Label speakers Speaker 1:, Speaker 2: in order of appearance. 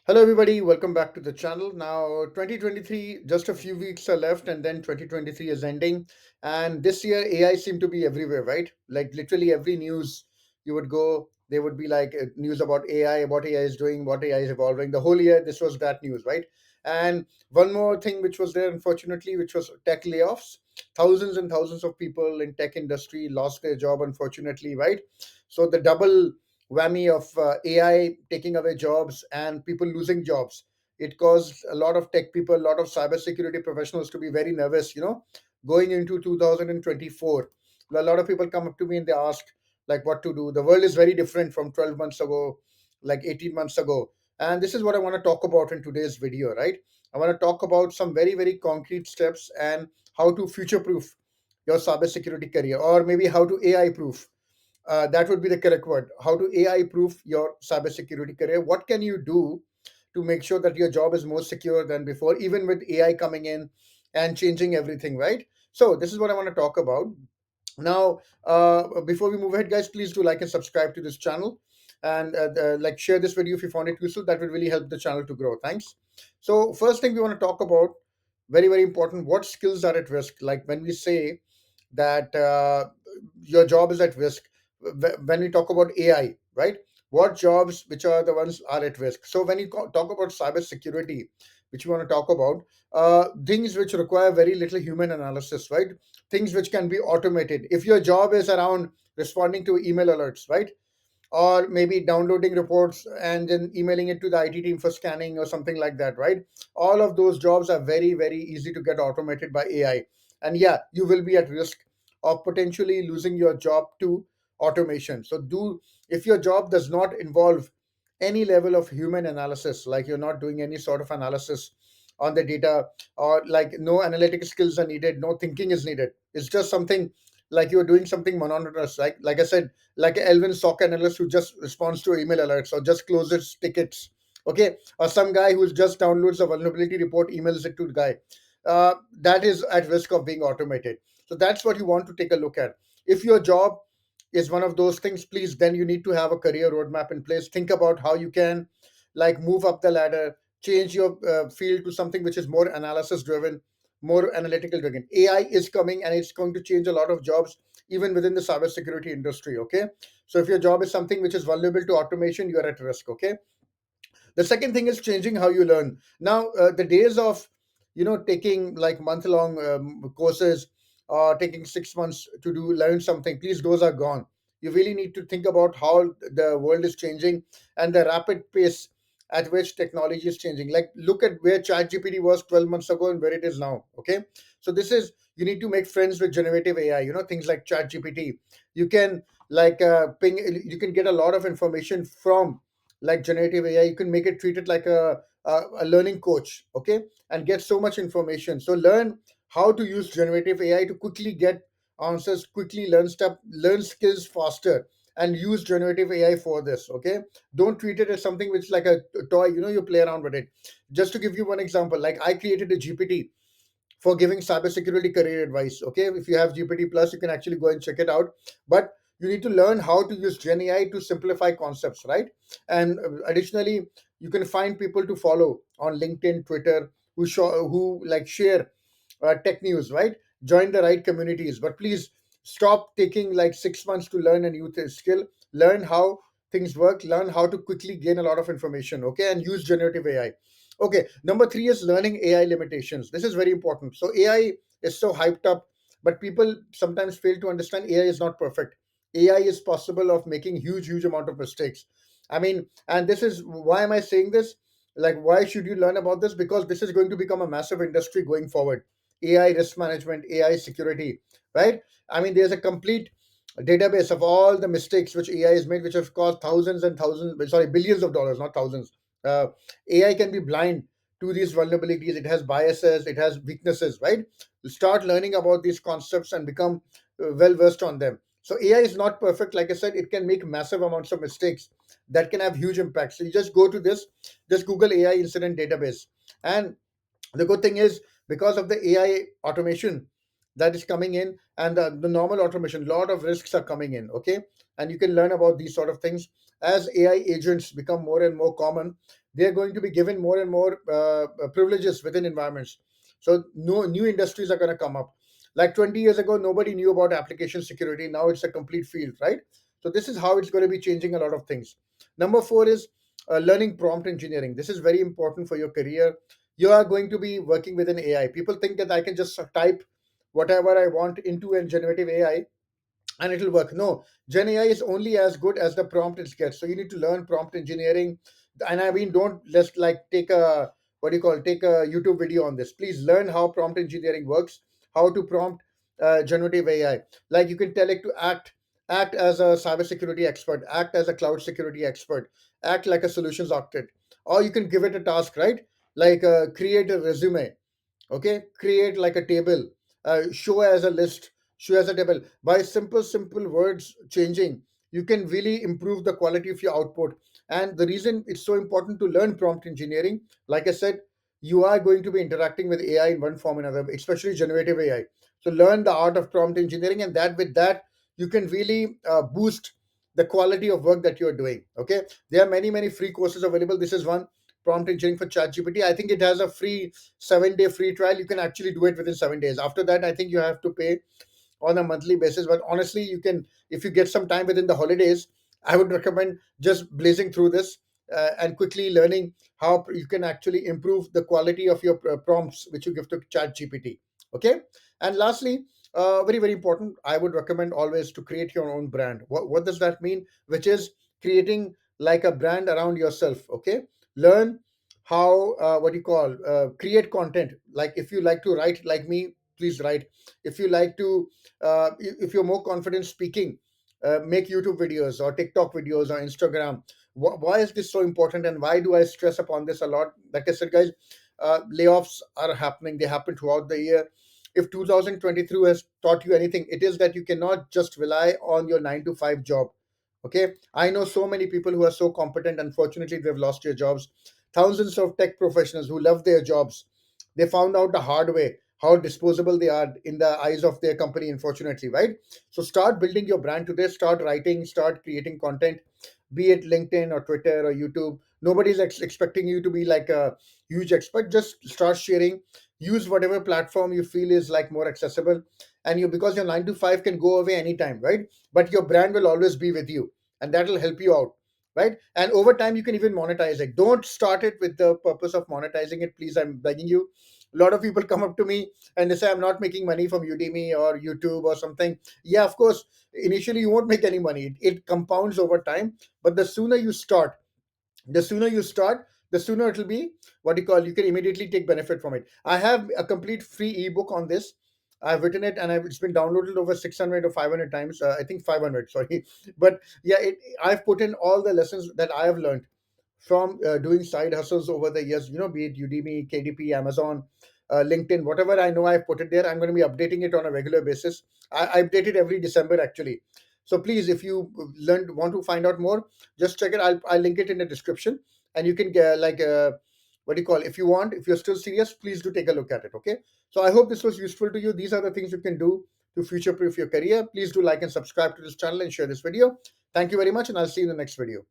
Speaker 1: Hello, everybody. Welcome back to the channel. Now, 2023, just a few weeks are left, and then 2023 is ending. And this year, AI seemed to be everywhere, right? Like literally every news you would go, there would be like news about AI, what AI is doing, what AI is evolving. The whole year, this was that news, right? And one more thing which was there, unfortunately, which was tech layoffs. Thousands and thousands of people in tech industry lost their job, unfortunately, right? So the double whammy of AI taking away jobs and people losing jobs. It caused a lot of tech people, a lot of cybersecurity professionals to be very nervous, going into 2024. A lot of people come up to me and they ask, like, what to do. The world is very different from 12 months ago, like 18 months ago. And this is what I want to talk about in today's video, right? I want to talk about some very, very concrete steps and how to future proof your cybersecurity career, or maybe how to AI proof, that would be the correct word. How to AI proof your cybersecurity career? What can you do to make sure that your job is more secure than before, even with AI coming in and changing everything, right? So, this is what I want to talk about. Now, before we move ahead, guys, please do like and subscribe to this channel, and like share this video if you found it useful. That would really help the channel to grow. Thanks. So, first thing we want to talk about, very, very important, what skills are at risk? Like when we say that your job is at risk, when we talk about AI, right? What jobs, which are the ones are at risk? So when you talk about cyber security, which we want to talk about, things which require very little human analysis, right? Things which can be automated. If your job is around responding to email alerts, right? Or maybe downloading reports and then emailing it to the IT team for scanning or something like that, right? All of those jobs are very, very easy to get automated by AI. And yeah, you will be at risk of potentially losing your job to automation. So, do if your job does not involve any level of human analysis, like you're not doing any sort of analysis on the data, or like no analytical skills are needed, no thinking is needed. It's just something like you're doing something monotonous, like I said, like an Elvin SOC analyst who just responds to email alerts or just closes tickets. Okay, or some guy who just downloads a vulnerability report, emails it to the guy. That is at risk of being automated. So that's what you want to take a look at. If your job is one of those things, please, then you need to have a career roadmap in place. Think about how you can like move up the ladder, change your field to something which is more analysis driven, more analytical driven. AI is coming and it's going to change a lot of jobs even within the cybersecurity industry. Okay, so if your job is something which is vulnerable to automation, you are at risk. Okay, the second thing is changing how you learn. Now, the days of taking like month long courses or taking 6 months to do learn something, please, those are gone. You really need to think about how the world is changing and the rapid pace at which technology is changing. Like, look at where ChatGPT was 12 months ago and where it is now. Okay, so this is, you need to make friends with generative AI. Things like ChatGPT. You can like ping. You can get a lot of information from like generative AI. You can make it treat it like a learning coach, okay, and get so much information. So learn how to use generative AI to quickly get answers, quickly learn stuff, learn skills faster, and use generative AI for this. Okay, don't treat it as something which is like a toy. You play around with it. Just to give you one example, like I created a GPT for giving cybersecurity career advice. Okay, if you have GPT Plus, you can actually go and check it out. But you need to learn how to use Gen AI to simplify concepts, right? And additionally, you can find people to follow on LinkedIn, Twitter, who like share tech news, right? Join the right communities, but please stop taking like 6 months to learn a new skill. Learn how things work. Learn how to quickly gain a lot of information. Okay, and use generative AI. Okay, number three is learning AI limitations. This is very important. So AI is so hyped up, but people sometimes fail to understand AI is not perfect. AI is possible of making huge, huge amount of mistakes. I mean, and this is why am I saying this? Like, why should you learn about this? Because this is going to become a massive industry going forward. AI risk management, AI security, right? I mean, there's a complete database of all the mistakes which AI has made, which have cost thousands and thousands, sorry, billions of dollars, not thousands. Uh, AI can be blind to these vulnerabilities. It has biases, it has weaknesses, right? Start learning about these concepts and become well versed on them. So AI is not perfect. Like I said, it can make massive amounts of mistakes that can have huge impacts. So you just go to this Google AI incident database, and the good thing is, because of the AI automation that is coming in and the normal automation, lot of risks are coming in. Okay, and you can learn about these sort of things as AI agents become more and more common. They are going to be given more and more privileges within environments. So no new industries are going to come up. Like 20 years ago, nobody knew about application security. Now it's a complete field, right? So this is how it's going to be changing a lot of things. Number four is learning prompt engineering. This is very important for your career. You are going to be working with an AI. People think that I can just type whatever I want into a generative AI and it'll work. No, Gen AI is only as good as the prompt it gets. So you need to learn prompt engineering. And I mean, don't just like take a what do you call take a YouTube video on this. Please learn how prompt engineering works, how to prompt generative AI. Like you can tell it to act as a cybersecurity expert, act as a cloud security expert, act like a solutions architect, or you can give it a task, right? Like create a resume. Okay, create like a table, show as a list, show as a table. By simple words changing, you can really improve the quality of your output. And the reason it's so important to learn prompt engineering, like I said, you are going to be interacting with AI in one form or another, especially generative AI. So learn the art of prompt engineering, and that with that you can really boost the quality of work that you're doing. Okay, there are many free courses available. This is one, prompt engineering for ChatGPT. I think it has a free 7-day free trial. You can actually do it within 7 days. After that, I think you have to pay on a monthly basis. But honestly, you can, if you get some time within the holidays, I would recommend just blazing through this and quickly learning how you can actually improve the quality of your prompts which you give to ChatGPT. Okay, and lastly, very important, I would recommend always to create your own brand. What does that mean? Which is creating like a brand around yourself. Okay, learn how what do you call create content. Like if you like to write like me, please write. If you like to if you're more confident speaking, make YouTube videos or TikTok videos or Instagram. Why is this so important, and why do I stress upon this a lot? Like I said, guys, layoffs are happening. They happen throughout the year. If 2023 has taught you anything, it is that you cannot just rely on your 9 to 5 job. Okay, I know so many people who are so competent. Unfortunately, they've lost their jobs. Thousands of tech professionals who love their jobs, they found out the hard way how disposable they are in the eyes of their company, unfortunately, right? So start building your brand today. Start writing, start creating content, be it LinkedIn or Twitter or YouTube. Nobody's expecting you to be like a huge expert. Just start sharing. Use whatever platform you feel is like more accessible. And you, because your 9 to 5 can go away anytime, right? But your brand will always be with you, and that will help you out, right? And over time you can even monetize it. Don't start it with the purpose of monetizing it, please, I'm begging you. A lot of people come up to me and they say, I'm not making money from Udemy or YouTube or something. Yeah, of course, initially you won't make any money. It compounds over time. But the sooner you start, the sooner it'll be what you call, you can immediately take benefit from it. I have a complete free ebook on this. I've written it, and it's been downloaded over 600 or 500 times. I think 500, sorry. But yeah, I've put in all the lessons that I have learned from doing side hustles over the years, be it Udemy, KDP, Amazon, LinkedIn, whatever I know, I've put it there. I'm going to be updating it on a regular basis. I update it every December, actually. So please, if you want to find out more, just check it. I'll link it in the description, and you can get like what do you call? If you want, if you're still serious, please do take a look at it. Okay. So I hope this was useful to you. These are the things you can do to future-proof your career. Please do like and subscribe to this channel and share this video. Thank you very much, and I'll see you in the next video.